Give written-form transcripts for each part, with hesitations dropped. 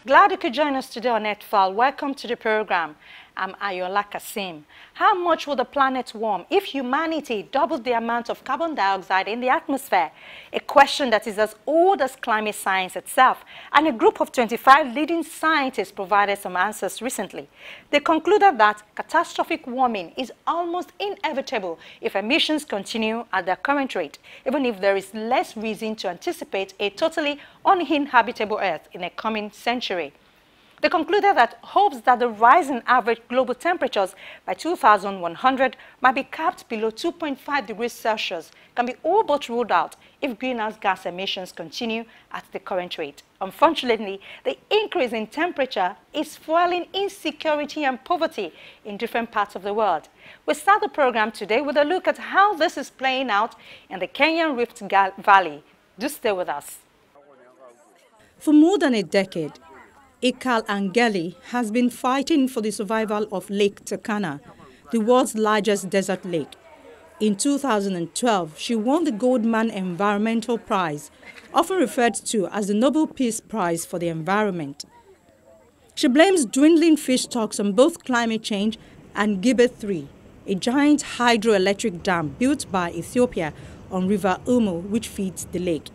Glad you could join us today on Netfal. Welcome to the program. I'm Ayola Kasim. How much will the planet warm if humanity doubled the amount of carbon dioxide in the atmosphere? A question that is as old as climate science itself. And a group of 25 leading scientists provided some answers recently. They concluded that catastrophic warming is almost inevitable if emissions continue at their current rate, even if there is less reason to anticipate a totally uninhabitable Earth in a coming century. They concluded that hopes that the rise in average global temperatures by 2100 might be capped below 2.5 degrees Celsius can be all but ruled out if greenhouse gas emissions continue at the current rate. Unfortunately, the increase in temperature is fueling insecurity and poverty in different parts of the world. We start the program today with a look at how this is playing out in the Kenyan Rift Valley. Do stay with us. For more than a decade, Ikal Angeli has been fighting for the survival of Lake Turkana, the world's largest desert lake. In 2012, she won the Goldman Environmental Prize, often referred to as the Nobel Peace Prize for the Environment. She blames dwindling fish stocks on both climate change and Gibe 3, a giant hydroelectric dam built by Ethiopia on River Omo, which feeds the lake.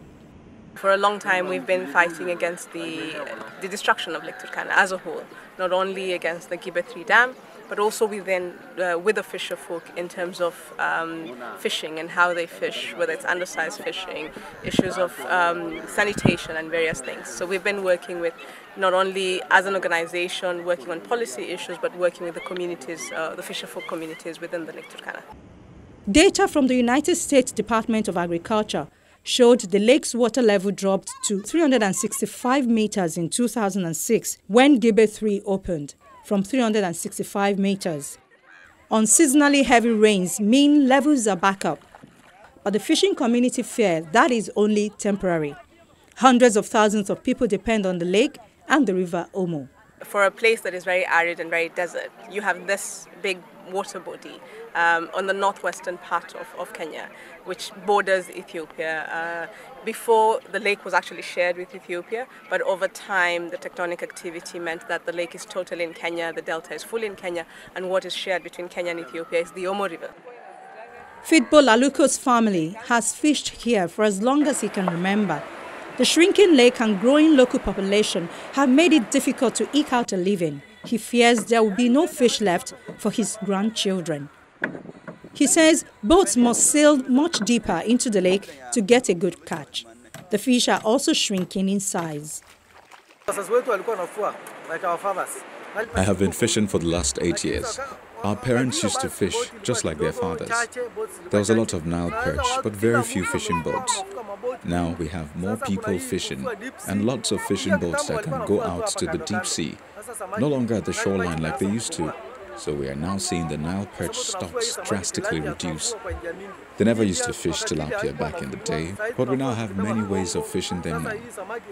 For a long time, we've been fighting against the destruction of Lake Turkana as a whole, not only against the Gibe 3 dam, but also with the fisher folk in terms of fishing and how they fish, whether it's undersized fishing, issues of sanitation and various things. So we've been working with, not only as an organization, working on policy issues, but working with the communities, the fisher folk communities within the Lake Turkana. Data from the United States Department of Agriculture showed the lake's water level dropped to 365 meters in 2006 when Gibe 3 opened, from 365 meters. Unseasonally heavy rains mean levels are back up, but the fishing community fear that is only temporary. Hundreds of thousands of people depend on the lake and the River Omo. For a place that is very arid and very desert, you have this big water body on the northwestern part of Kenya, which borders Ethiopia. Before, the lake was actually shared with Ethiopia, but over time the tectonic activity meant that the lake is totally in Kenya, the delta is fully in Kenya, and what is shared between Kenya and Ethiopia is the Omo River. Fitbo Laluko's family has fished here for as long as he can remember. The shrinking lake and growing local population have made it difficult to eke out a living. He fears there will be no fish left for his grandchildren. He says boats must sail much deeper into the lake to get a good catch. The fish are also shrinking in size. I have been fishing for the last 8 years. Our parents used to fish just like their fathers. There was a lot of Nile perch, but very few fishing boats. Now we have more people fishing and lots of fishing boats that can go out to the deep sea, no longer at the shoreline like they used to. So we are now seeing the Nile perch stocks drastically reduce. They never used to fish tilapia back in the day, but we now have many ways of fishing them now.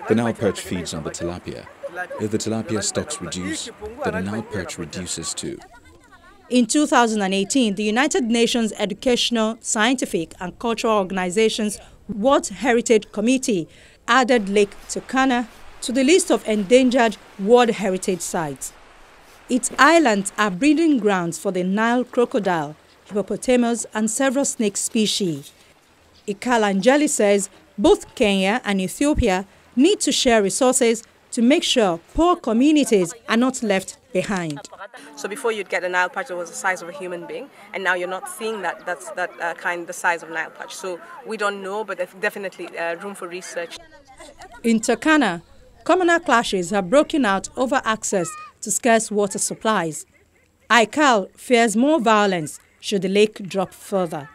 The Nile perch feeds on the tilapia. If the tilapia stocks reduce, then the Nile perch reduces too. In 2018, the United Nations Educational, Scientific and Cultural Organization's World Heritage Committee added Lake Turkana to the list of endangered World Heritage Sites. Its islands are breeding grounds for the Nile crocodile, hippopotamus and several snake species. Ikal Angeli says both Kenya and Ethiopia need to share resources to make sure poor communities are not left behind. So before you'd get a Nile perch that was the size of a human being, and now you're not seeing the size of Nile perch. So we don't know, but there's definitely room for research. In Turkana, communal clashes have broken out over access to scarce water supplies. Ikal fears more violence should the lake drop further.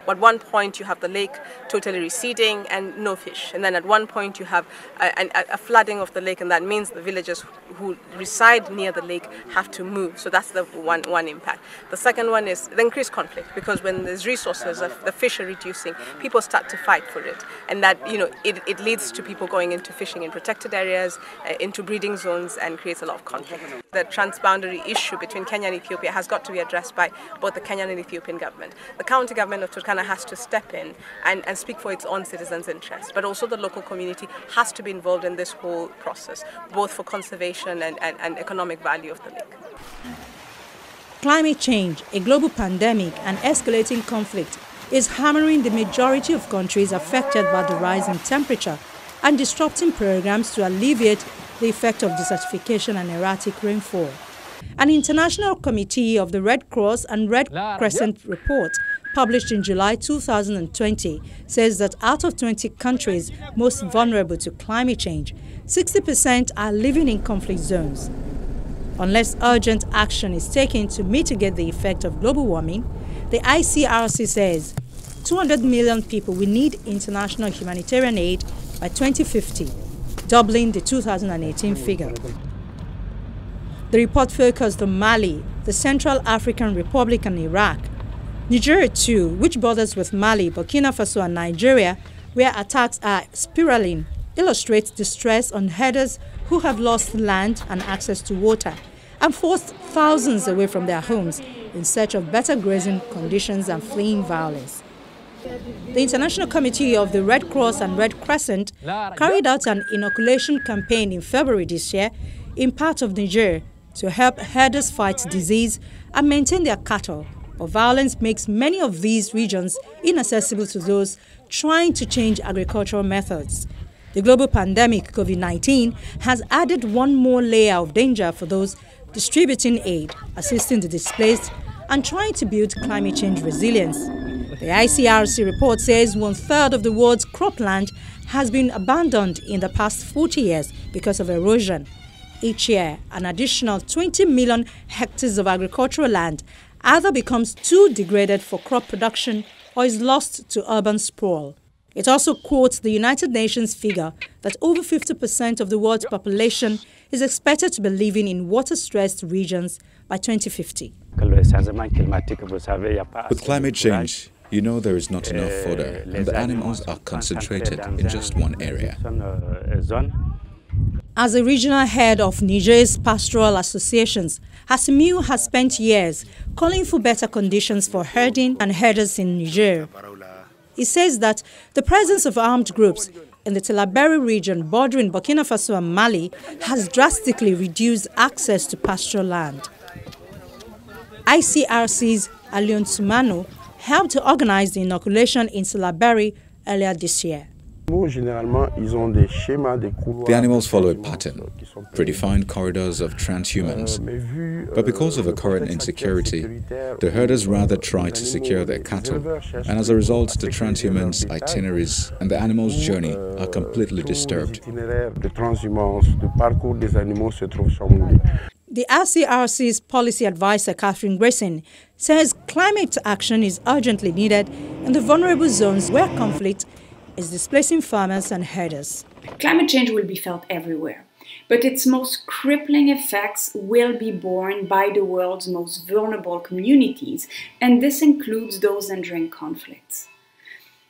At one point you have the lake totally receding and no fish, and then at one point you have a flooding of the lake, and that means the villagers who reside near the lake have to move. So that's the one impact. The second one is the increased conflict, because when there's resources, the fish are reducing, people start to fight for it, and that it leads to people going into fishing in protected areas, into breeding zones, and creates a lot of conflict. The transboundary issue between Kenya and Ethiopia has got to be addressed by both the Kenyan and Ethiopian government. The county government of Turkana Turkana has to step in and speak for its own citizens' interests, but also the local community has to be involved in this whole process, both for conservation and economic value of the lake. Climate change, a global pandemic, and escalating conflict is hammering the majority of countries affected by the rise in temperature and disrupting programs to alleviate the effect of desertification and erratic rainfall. An international committee of the Red Cross and Red Crescent report published in July 2020 says that out of 20 countries most vulnerable to climate change, 60% are living in conflict zones. Unless urgent action is taken to mitigate the effect of global warming, the ICRC says 200 million people will need international humanitarian aid by 2050, doubling the 2018 figure. The report focused on Mali, the Central African Republic and Iraq. Nigeria too, which borders with Mali, Burkina Faso and Nigeria, where attacks are spiraling, illustrates the stress on herders who have lost land and access to water and forced thousands away from their homes in search of better grazing conditions and fleeing violence. The International Committee of the Red Cross and Red Crescent carried out an inoculation campaign in February this year in part of Niger to help herders fight disease and maintain their cattle, but violence makes many of these regions inaccessible to those trying to change agricultural methods. The global pandemic, COVID-19, has added one more layer of danger for those distributing aid, assisting the displaced, and trying to build climate change resilience. The ICRC report says 1/3 of the world's cropland has been abandoned in the past 40 years because of erosion. Each year, an additional 20 million hectares of agricultural land either becomes too degraded for crop production or is lost to urban sprawl. It also quotes the United Nations figure that over 50% of the world's population is expected to be living in water-stressed regions by 2050. With climate change, you know there is not enough fodder and the animals are concentrated in just one area. As a regional head of Niger's pastoral associations, Hasimiu has spent years calling for better conditions for herding and herders in Niger. He says that the presence of armed groups in the Tillaberi region bordering Burkina Faso and Mali has drastically reduced access to pastoral land. ICRC's Alion Sumano helped to organize the inoculation in Tillaberi earlier this year. The animals follow a pattern, predefined corridors of transhumance. But because of the current insecurity, the herders rather try to secure their cattle, and as a result, the transhumance itineraries and the animals' journey are completely disturbed. The ICRC's policy advisor, Catherine Grayson, says climate action is urgently needed in the vulnerable zones where conflict is displacing farmers and herders. Climate change will be felt everywhere, but its most crippling effects will be borne by the world's most vulnerable communities, and this includes those entering conflicts.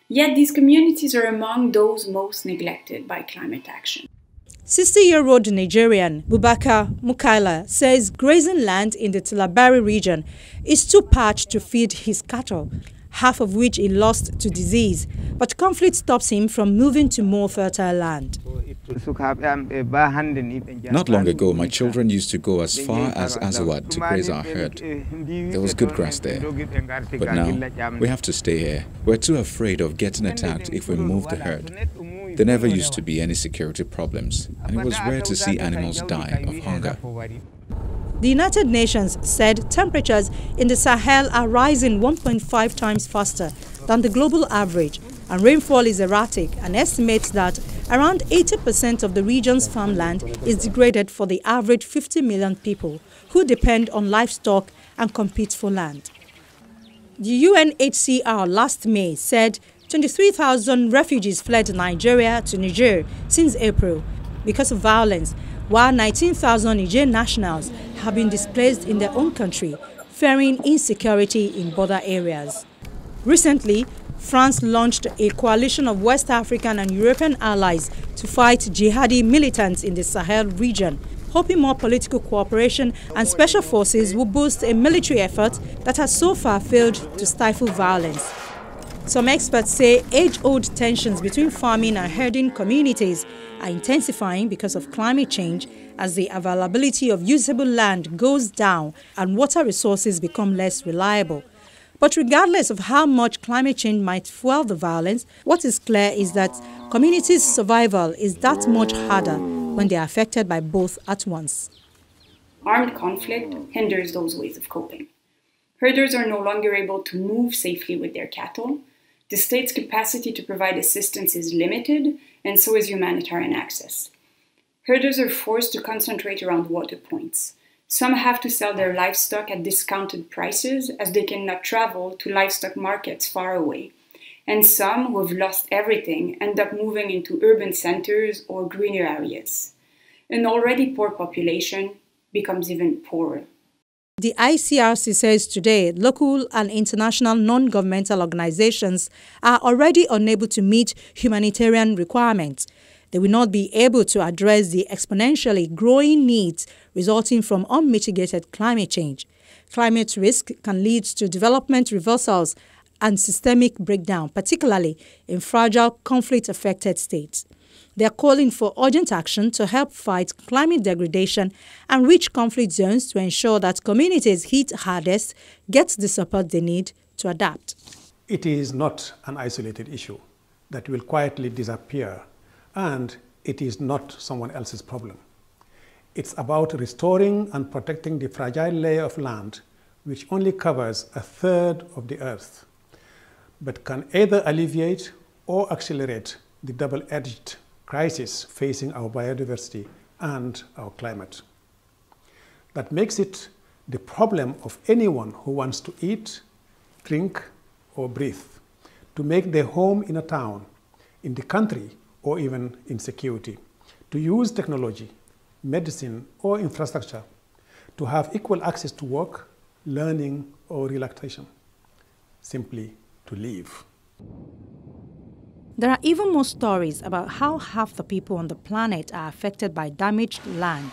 Yet these communities are among those most neglected by climate action. 60-year-old Nigerian Bubakar Mukaila says grazing land in the Tillaberi region is too parched to feed his cattle, half of which he lost to disease, but conflict stops him from moving to more fertile land. Not long ago, my children used to go as far as Azawad to graze our herd. There was good grass there. But now, we have to stay here. We're too afraid of getting attacked if we move the herd. There never used to be any security problems, and it was rare to see animals die of hunger. The United Nations said temperatures in the Sahel are rising 1.5 times faster than the global average, and rainfall is erratic, and estimates that around 80% of the region's farmland is degraded for the average 50 million people who depend on livestock and compete for land. The UNHCR last May said 23,000 refugees fled Nigeria to Niger since April because of violence, while 19,000 Niger nationals have been displaced in their own country, fearing insecurity in border areas. Recently, France launched a coalition of West African and European allies to fight jihadi militants in the Sahel region, hoping more political cooperation and special forces will boost a military effort that has so far failed to stifle violence. Some experts say age-old tensions between farming and herding communities are intensifying because of climate change as the availability of usable land goes down and water resources become less reliable. But regardless of how much climate change might fuel the violence, what is clear is that communities' survival is that much harder when they are affected by both at once. Armed conflict hinders those ways of coping. Herders are no longer able to move safely with their cattle. The state's capacity to provide assistance is limited, and so is humanitarian access. Herders are forced to concentrate around water points. Some have to sell their livestock at discounted prices as they cannot travel to livestock markets far away. And some who have lost everything end up moving into urban centers or greener areas. An already poor population becomes even poorer. The ICRC says today local and international non-governmental organizations are already unable to meet humanitarian requirements. They will not be able to address the exponentially growing needs resulting from unmitigated climate change. Climate risk can lead to development reversals and systemic breakdown, particularly in fragile, conflict-affected states. They are calling for urgent action to help fight climate degradation and reach conflict zones to ensure that communities hit hardest get the support they need to adapt. It is not an isolated issue that will quietly disappear, and it is not someone else's problem. It's about restoring and protecting the fragile layer of land which only covers a third of the earth, but can either alleviate or accelerate the double-edged crisis facing our biodiversity and our climate. That makes it the problem of anyone who wants to eat, drink, or breathe, to make their home in a town, in the country, or even in security, to use technology, medicine, or infrastructure, to have equal access to work, learning, or relaxation, simply to live. There are even more stories about how half the people on the planet are affected by damaged land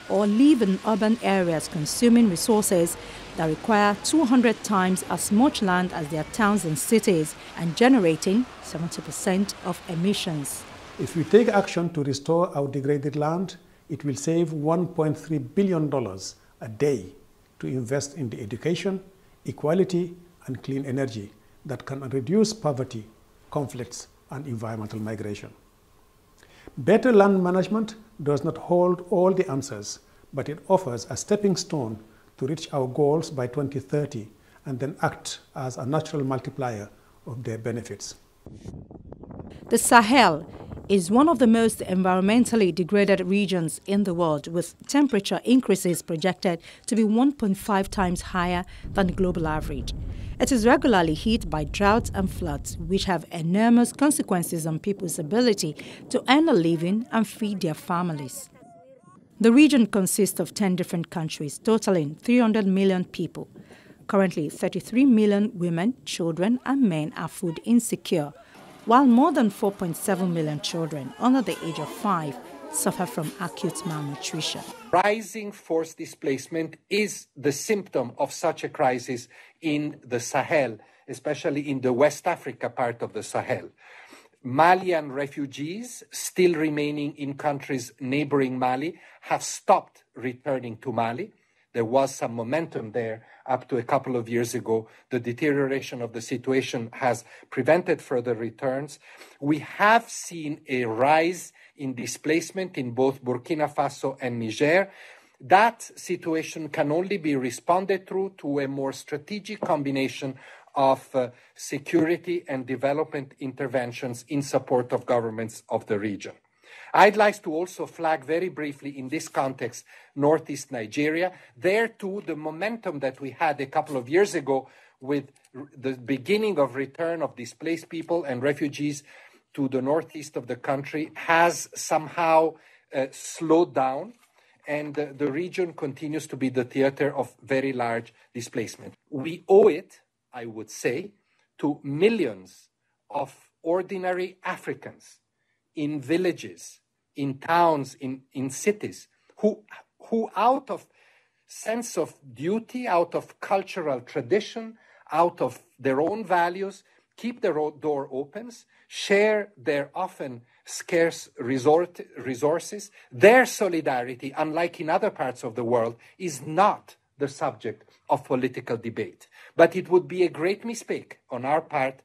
or live in urban areas consuming resources that require 200 times as much land as their towns and cities and generating 70% of emissions. If we take action to restore our degraded land, it will save $1.3 billion a day to invest in the education, equality, and clean energy that can reduce poverty, conflicts, and environmental migration. Better land management does not hold all the answers, but it offers a stepping stone to reach our goals by 2030 and then act as a natural multiplier of their benefits. The Sahel is one of the most environmentally degraded regions in the world, with temperature increases projected to be 1.5 times higher than the global average. It is regularly hit by droughts and floods, which have enormous consequences on people's ability to earn a living and feed their families. The region consists of 10 different countries, totaling 300 million people. Currently, 33 million women, children, and men are food insecure, while more than 4.7 million children under the age of 5 suffer from acute malnutrition. Rising forced displacement is the symptom of such a crisis in the Sahel, especially in the West Africa part of the Sahel. Malian refugees still remaining in countries neighboring Mali have stopped returning to Mali. There was some momentum there up to a couple of years ago. The deterioration of the situation has prevented further returns. We have seen a rise in displacement in both Burkina Faso and Niger. That situation can only be responded through to a more strategic combination of security and development interventions in support of governments of the region. I'd like to also flag very briefly in this context, northeast Nigeria. There too, the momentum that we had a couple of years ago with the beginning of return of displaced people and refugees to the northeast of the country has somehow slowed down, and the region continues to be the theater of very large displacement. We owe it, I would say, to millions of ordinary Africans in villages, in towns, in cities, who out of sense of duty, out of cultural tradition, out of their own values, keep the door open, share their often scarce resources. Their solidarity, unlike in other parts of the world, is not the subject of political debate. But it would be a great mistake on our part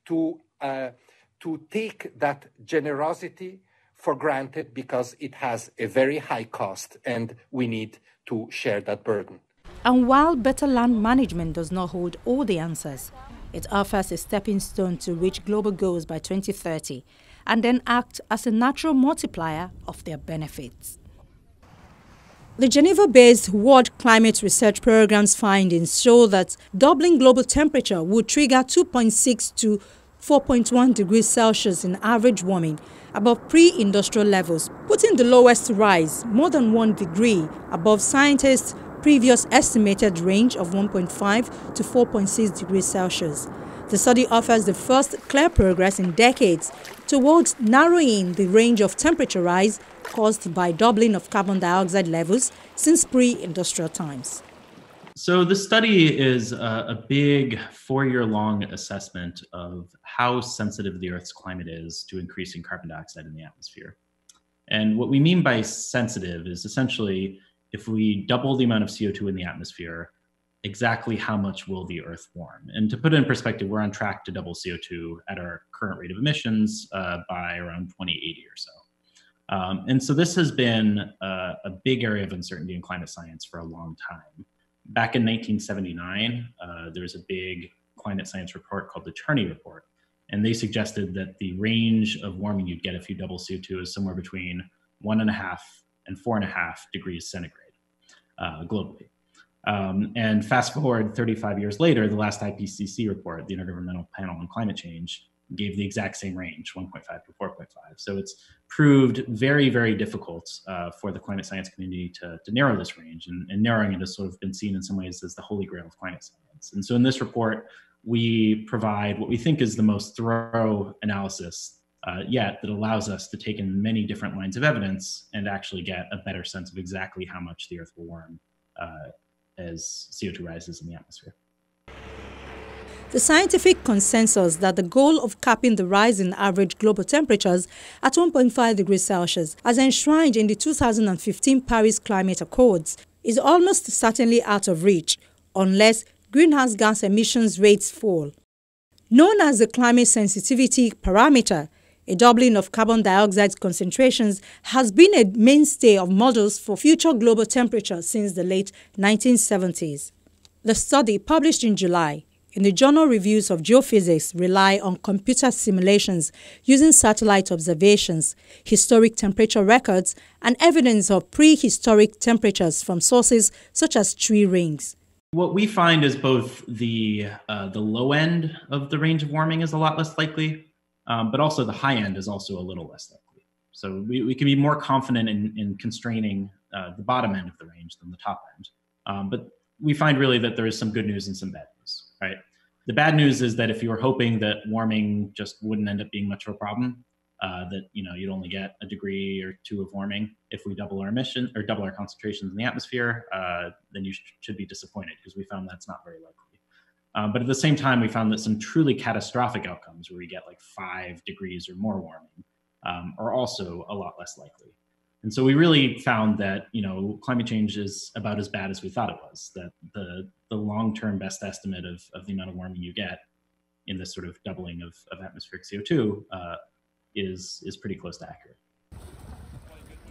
to take that generosity for granted, because it has a very high cost and we need to share that burden. And while better land management does not hold all the answers, it offers a stepping stone to reach global goals by 2030 and then act as a natural multiplier of their benefits. The Geneva-based World Climate Research Programme's findings show that doubling global temperature would trigger 2.6 to 4.1 degrees Celsius in average warming above pre-industrial levels, putting the lowest rise more than 1 degree above scientists' previous estimated range of 1.5 to 4.6 degrees Celsius. The study offers the first clear progress in decades towards narrowing the range of temperature rise caused by doubling of carbon dioxide levels since pre-industrial times. So the study is a big 4-year-long assessment of how sensitive the Earth's climate is to increasing carbon dioxide in the atmosphere. And what we mean by sensitive is essentially, if we double the amount of CO2 in the atmosphere, exactly how much will the Earth warm? And to put it in perspective, we're on track to double CO2 at our current rate of emissions by around 2080 or so. And so this has been a big area of uncertainty in climate science for a long time. Back in 1979, there was a big climate science report called the Turkana report, and they suggested that the range of warming you'd get if you double CO2 is somewhere between 1.5 and 4.5 degrees centigrade globally. And fast forward 35 years later, the last IPCC report, the Intergovernmental Panel on Climate Change, gave the exact same range, 1.5 to 4.5. So it's proved very, very difficult for the climate science community to narrow this range, and narrowing it has sort of been seen in some ways as the holy grail of climate science. And so in this report, we provide what we think is the most thorough analysis yet that allows us to take in many different lines of evidence and actually get a better sense of exactly how much the Earth will warm as CO2 rises in the atmosphere. The scientific consensus that the goal of capping the rise in average global temperatures at 1.5 degrees Celsius, as enshrined in the 2015 Paris Climate Accords, is almost certainly out of reach unless greenhouse gas emissions rates fall. Known as the climate sensitivity parameter, a doubling of carbon dioxide concentrations has been a mainstay of models for future global temperature since the late 1970s. The study, published in July in the Journal Reviews of Geophysics, rely on computer simulations using satellite observations, historic temperature records, and evidence of prehistoric temperatures from sources such as tree rings. What we find is both the low end of the range of warming is a lot less likely, but also the high end is also a little less likely. So we can be more confident in constraining the bottom end of the range than the top end. But we find really that there is some good news and some bad news, right? The bad news is that if you were hoping that warming just wouldn't end up being much of a problem, that you'd only get 1 degree or 2 of warming if we double our emission or double our concentrations in the atmosphere, then you should be disappointed, because we found that's not very likely. But at the same time, we found that some truly catastrophic outcomes, where we get like 5 degrees or more warming, are also a lot less likely. And so we really found that climate change is about as bad as we thought it was. That the long-term best estimate of the amount of warming you get in this sort of doubling of atmospheric CO2 is pretty close to accurate.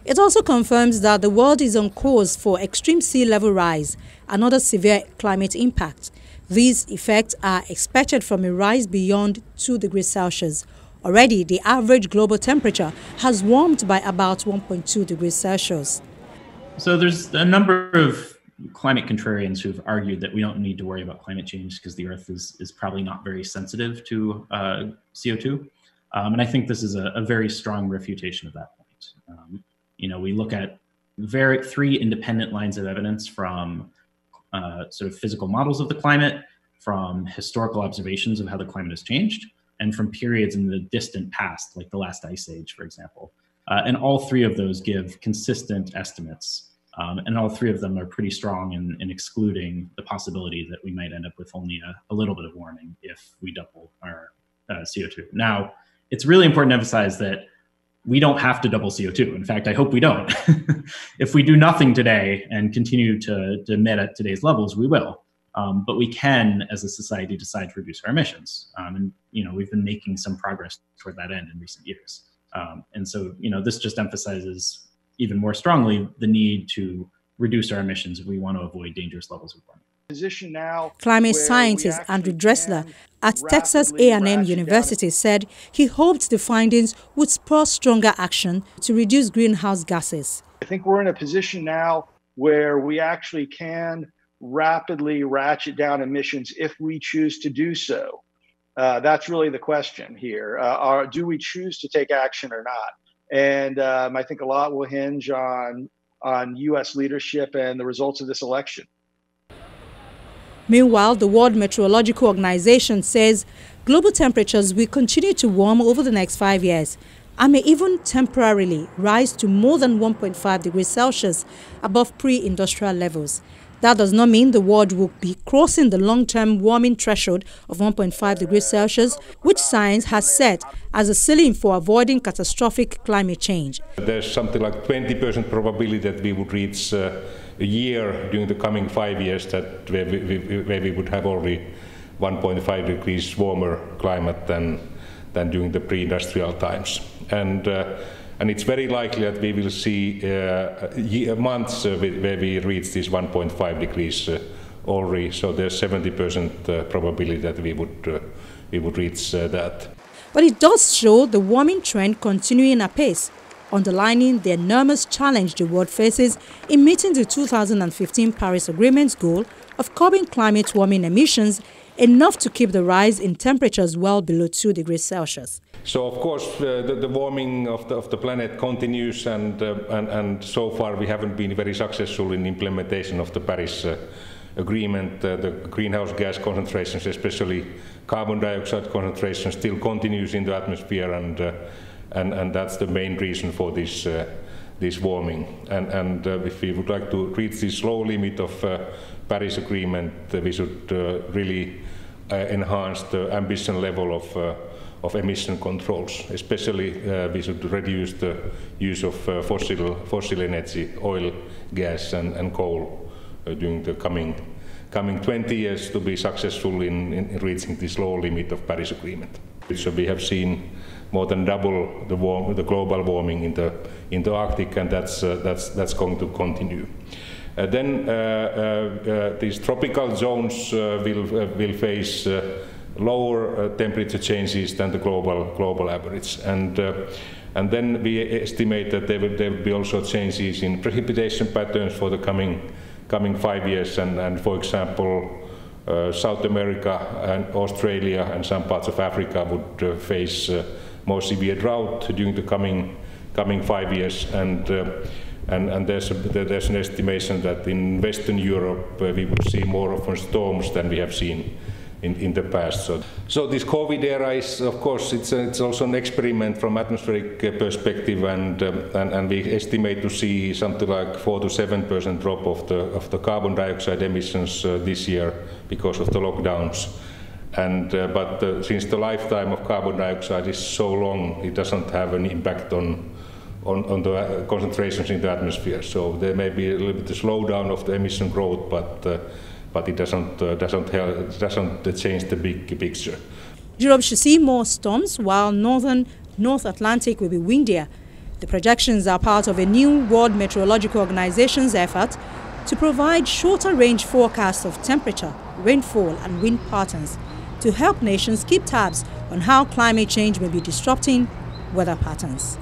It also confirms that the world is on course for extreme sea level rise and other severe climate impact. These effects are expected from a rise beyond 2 degrees Celsius. Already, the average global temperature has warmed by about 1.2 degrees Celsius. So there's a number of climate contrarians who've argued that we don't need to worry about climate change because the Earth is probably not very sensitive to CO2. And I think this is a very strong refutation of that point. We look at 3 independent lines of evidence from sort of physical models of the climate, from historical observations of how the climate has changed, and from periods in the distant past, like the last ice age, for example. And all 3 of those give consistent estimates. And all 3 of them are pretty strong in excluding the possibility that we might end up with only a little bit of warming if we double our CO2. Now, it's really important to emphasize that we don't have to double CO2. In fact, I hope we don't. If we do nothing today and continue to emit at today's levels, we will. But we can, as a society, decide to reduce our emissions. And we've been making some progress toward that end in recent years. And so, this just emphasizes even more strongly the need to reduce our emissions if we want to avoid dangerous levels of warming. Climate scientist Andrew Dressler at Texas A&M University said he hoped the findings would spur stronger action to reduce greenhouse gases. I think we're in a position now where we actually can rapidly ratchet down emissions if we choose to do so. That's really the question here. Do we choose to take action or not? And I think a lot will hinge on U.S. leadership and the results of this election. Meanwhile, the World Meteorological Organization says global temperatures will continue to warm over the next 5 years and may even temporarily rise to more than 1.5 degrees Celsius above pre-industrial levels. That does not mean the world will be crossing the long-term warming threshold of 1.5 degrees Celsius, which science has set as a ceiling for avoiding catastrophic climate change. There's something like 20% probability that we would reach a year during the coming 5 years that where we would have already 1.5 degrees warmer climate than during the pre-industrial times. And it's very likely that we will see months where we reach this 1.5 degrees already. So there's 70% probability that we would reach that. But it does show the warming trend continuing apace, underlining the enormous challenge the world faces in meeting the 2015 Paris Agreement's goal of curbing climate warming emissions enough to keep the rise in temperatures well below 2 degrees Celsius. So of course the warming of the planet continues, and so far we haven't been very successful in implementation of the Paris Agreement. The greenhouse gas concentrations, especially carbon dioxide concentration, still continues in the atmosphere, and that's the main reason for this warming. And if we would like to reach this low limit of Paris Agreement, we should really enhance the ambition level of emission controls. Especially we should reduce the use of fossil energy, oil, gas and coal during the coming 20 years to be successful in reaching this low limit of Paris Agreement. So we have seen more than double the global warming in the Arctic, and that's going to continue. Then these tropical zones will face lower temperature changes than the global average, and then we estimate that there will be also changes in precipitation patterns for the coming 5 years, and for example, South America and Australia and some parts of Africa would face more severe drought during the coming 5 years, and there's an estimation that in Western Europe we would see more often storms than we have seen in the past. So this COVID era is, of course, it's also an experiment from atmospheric perspective, and we estimate to see something like 4 to 7% drop of the carbon dioxide emissions this year because of the lockdowns. But since the lifetime of carbon dioxide is so long, it doesn't have an impact on the concentrations in the atmosphere. So there may be a little bit of slowdown of the emission growth, but it doesn't change the big picture. Europe should see more storms, while North Atlantic will be windier. The projections are part of a new World Meteorological Organization's effort to provide shorter range forecasts of temperature, rainfall and wind patterns to help nations keep tabs on how climate change may be disrupting weather patterns.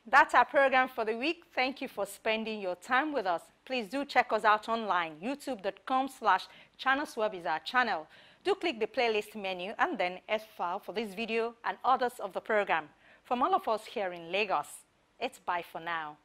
That's our program for the week. Thank you for spending your time with us. Please do check us out online. youtube.com/channelsweb is our channel. Do click the playlist menu and then S-file for this video and others of the program. From all of us here in Lagos, it's bye for now.